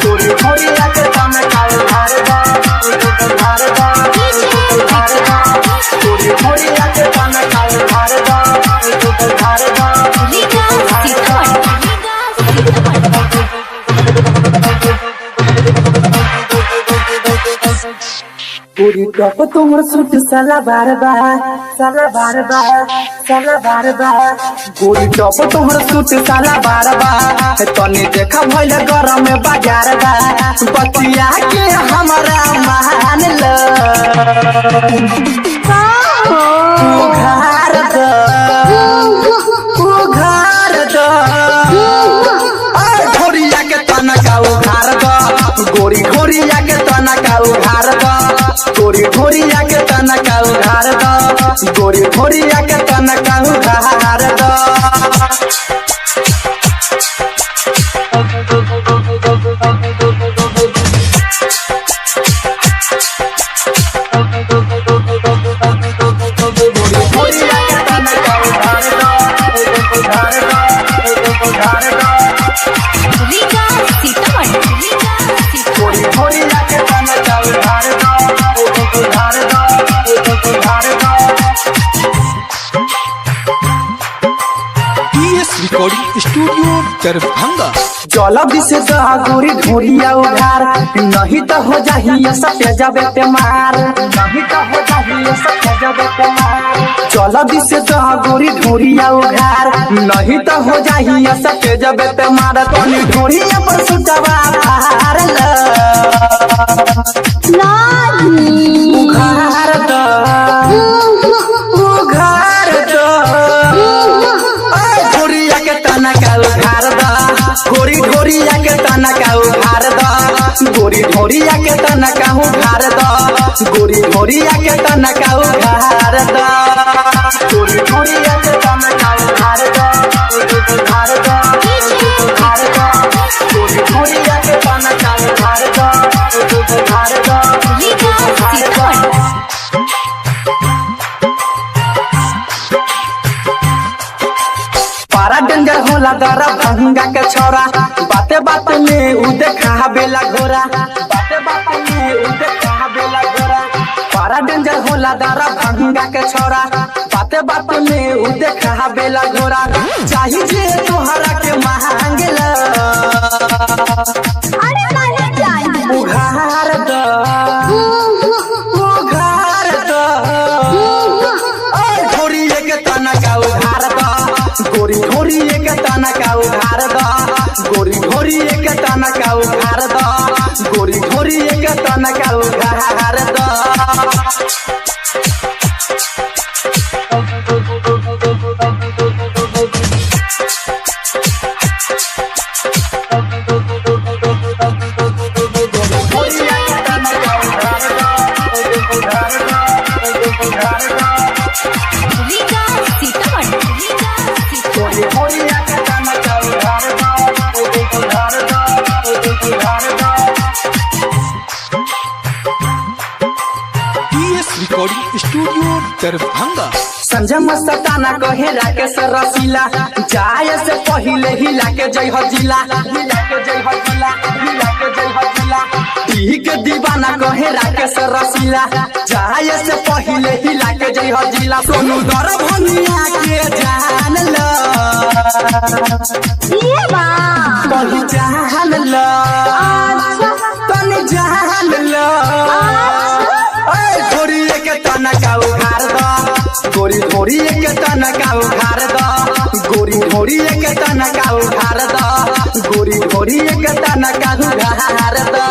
गोरी घोड़िया के तनका उधार दा गोरी घोड़िया के तनका उधार दा गोरी टॉप तुमर सूट साला बार गोरी टॉप तुमर सूट साला बार तनी देखा भइल गरम में बाजार बा बतिया के हमरा मान ल उघार द घोड़िया के तनका उघार द गोरी घोड़िया के तनका उघार द गोरी घोड़िया के तनका उघार द गोरी घोड़िया के तनका उघार द रिकॉर्डिंग स्टूडियो दरभंगा। जल्दी से गोरी घोड़िया उधार नहीं तो हो जाही सत्य जबे ते मार जल्दी से गोरी घोड़िया उधार नहीं तो हो जाही सत्य जबे ते मार तनी घोड़िया पर सुटवा फार ल उघार द घोड़िया के तनका उधार द गोरी घोड़िया के तनका उधार द गोरी घोड़िया के तनका उधार द गोरी घोड़िया के तनका उधार द गोरी घोड़िया के तनका उधार द गोरी घोड़िया के तनका उधार द पारा डेंजर होला दरभंगा के छोरा बाते बाते में उ देखा बेला घोरा पारा डेंजर होला दरभंगा के छोरा बाते बाते में उ देखा बेला घोरा चाही जे तोहरा के मांगला उघार द घोड़िया के तनका उधार द गोरी घोड़िया के तनका उधार द गोरी घोड़िया के तनका उधार द गोरी घोड़िया के तनका उधार द रिकॉर्डिंग स्टूडियो दरभंगा। संजय मस्ताना कहे राकेश रसीला जाए से पहले हिला के जय हो जिला पी के दीवाना कहे राकेश रसीला जाए से पहले हिला के जय हो जिला सोनू दरभंगिया के जान ल तनी जान ल घोड़िया के तनका उधार द गोरी घोड़िया के तनका उधार द गोरी घोड़िया के तनका उधार द गोरी घोड़िया के तनका उधार द